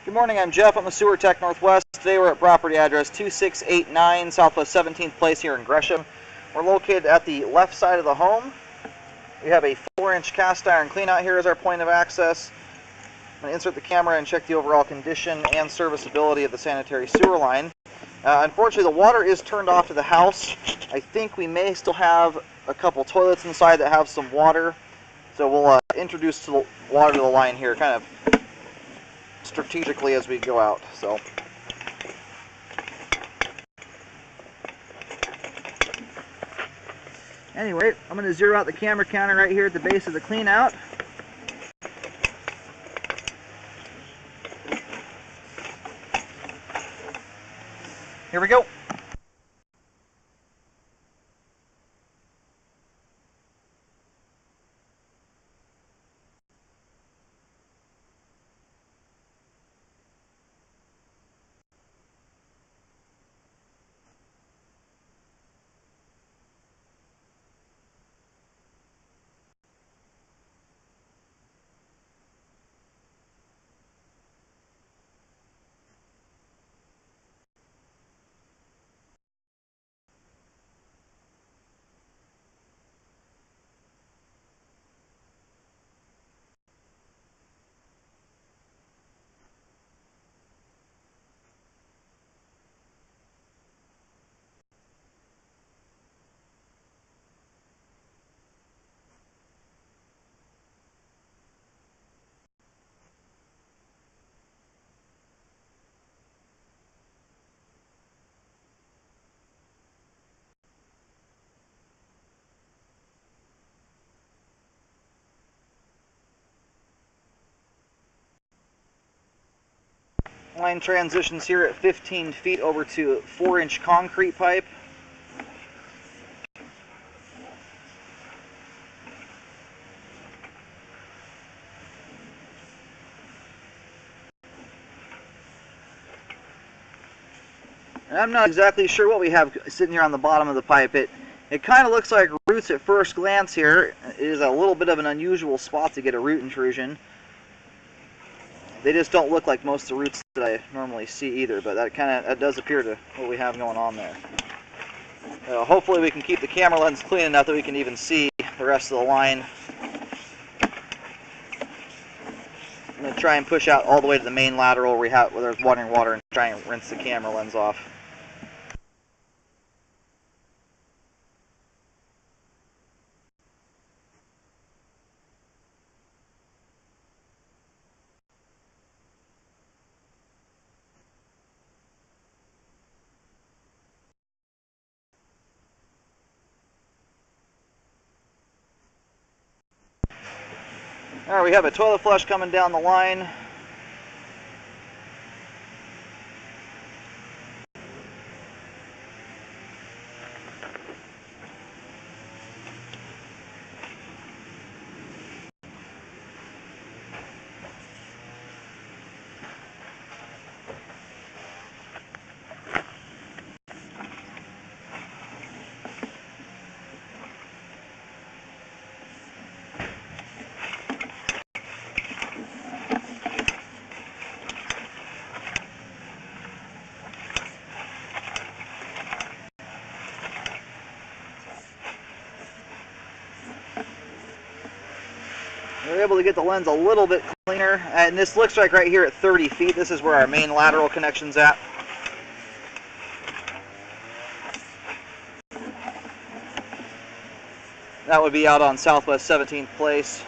Good morning, I'm Jeff. I'm the Sewer Tech Northwest. Today we're at property address 2689 Southwest 17th Place here in Gresham. We're located at the left side of the home. We have a 4-inch cast iron cleanout here as our point of access. I'm going to insert the camera and check the overall condition and serviceability of the sanitary sewer line. Unfortunately, the water is turned off to the house. I think we may still have a couple toilets inside that have some water. So we'll introduce the water to the line here, kind of strategically as we go out. So anyway, I'm going to zero out the camera counter right here at the base of the clean out. Here we go. Line transitions here at 15 feet over to 4-inch concrete pipe. And I'm not exactly sure what we have sitting here on the bottom of the pipe. It kind of looks like roots at first glance here. It is a little bit of an unusual spot to get a root intrusion. They just don't look like most of the roots that I normally see either, but that does appear to what we have going on there. Hopefully we can keep the camera lens clean enough that we can even see the rest of the line. I'm going to try and push out all the way to the main lateral where there's running water and try and rinse the camera lens off. Alright, we have a toilet flush coming down the line. We're able to get the lens a little bit cleaner, and this looks like right here at 30 feet, this is where our main lateral connection's at. That would be out on Southwest 17th Place.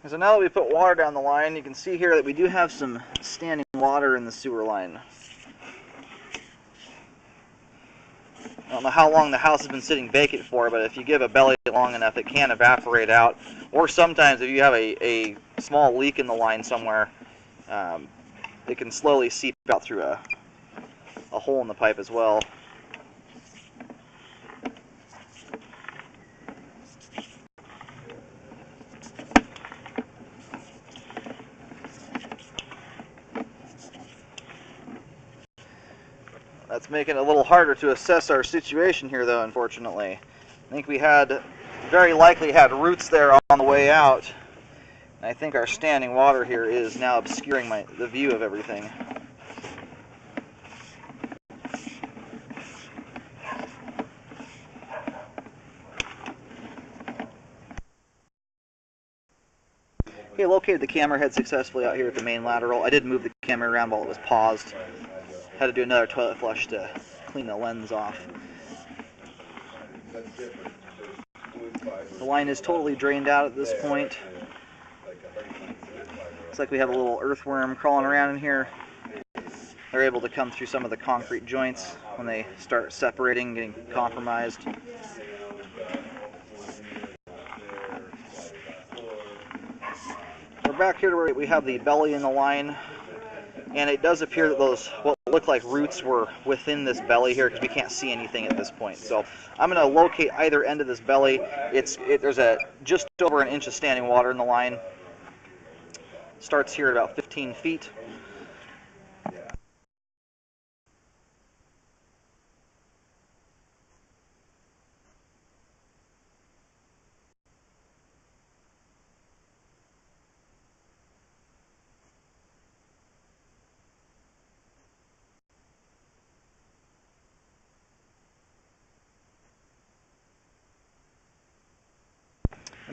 So now that we put water down the line, you can see here that we do have some standing water in the sewer line. I don't know how long the house has been sitting vacant for, but if you give a belly long enough, it can evaporate out. Or sometimes if you have a small leak in the line somewhere, it can slowly seep out through a hole in the pipe as well. That's making it a little harder to assess our situation here, though, unfortunately. I think we very likely had roots there on the way out. And I think our standing water here is now obscuring the view of everything. Okay, located the camera head successfully out here at the main lateral. I did move the camera around while it was paused. Had to do another toilet flush to clean the lens off. The line is totally drained out at this point. Looks like we have a little earthworm crawling around in here. They're able to come through some of the concrete joints when they start separating, getting compromised. We're back here where we have the belly in the line, and it does appear that those what look like roots were within this belly here because we can't see anything at this point. So I'm going to locate either end of this belly. There's just over an inch of standing water in the line. Starts here at about 15 feet.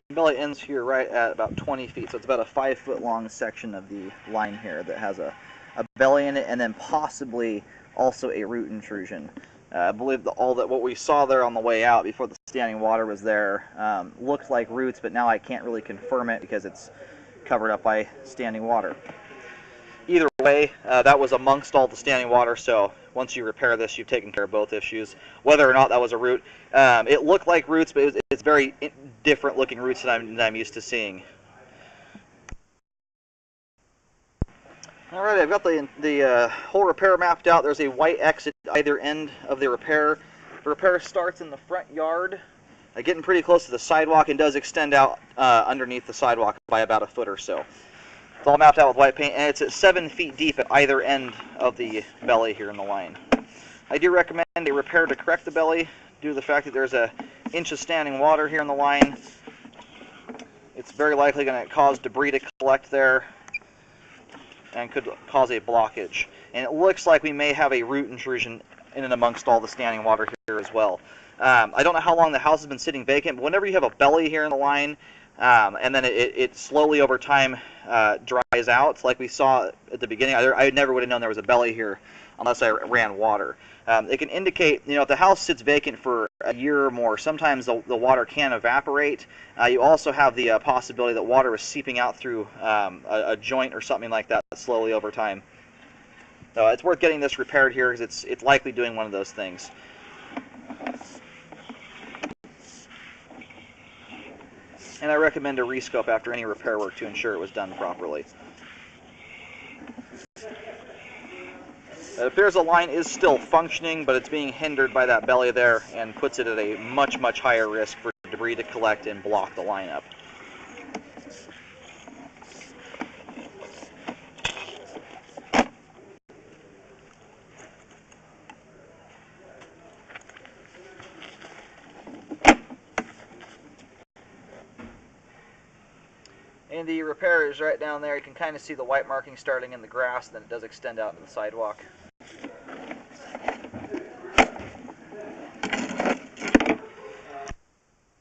The belly ends here right at about 20 feet, so it's about a 5-foot long section of the line here that has a belly in it, and then possibly also a root intrusion. I believe what we saw there on the way out before the standing water was there looked like roots, but now I can't really confirm it because it's covered up by standing water. Either way, that was amongst all the standing water, so once you repair this, you've taken care of both issues. Whether or not that was a root, it looked like roots, but it's very different looking roots than I'm used to seeing. Alright, I've got the whole repair mapped out. There's a white exit either end of the repair. The repair starts in the front yard, getting pretty close to the sidewalk, and does extend out underneath the sidewalk by about a foot or so. It's all mapped out with white paint, and it's at 7 feet deep at either end of the belly here in the line. I do recommend a repair to correct the belly due to the fact that there's an inch of standing water here in the line. It's very likely going to cause debris to collect there and could cause a blockage. And it looks like we may have a root intrusion in and amongst all the standing water here as well. I don't know how long the house has been sitting vacant, but whenever you have a belly here in the line, and then it slowly over time dries out, like we saw at the beginning. I never would have known there was a belly here unless I ran water. It can indicate, if the house sits vacant for a year or more, sometimes the water can evaporate. You also have the possibility that water is seeping out through a joint or something like that slowly over time. So it's worth getting this repaired here because it's likely doing one of those things. And I recommend a rescope after any repair work to ensure it was done properly. It appears the line is still functioning, but it's being hindered by that belly there and puts it at a much, much higher risk for debris to collect and block the line up. And the repair is right down there. You can kind of see the white marking starting in the grass, then it does extend out to the sidewalk.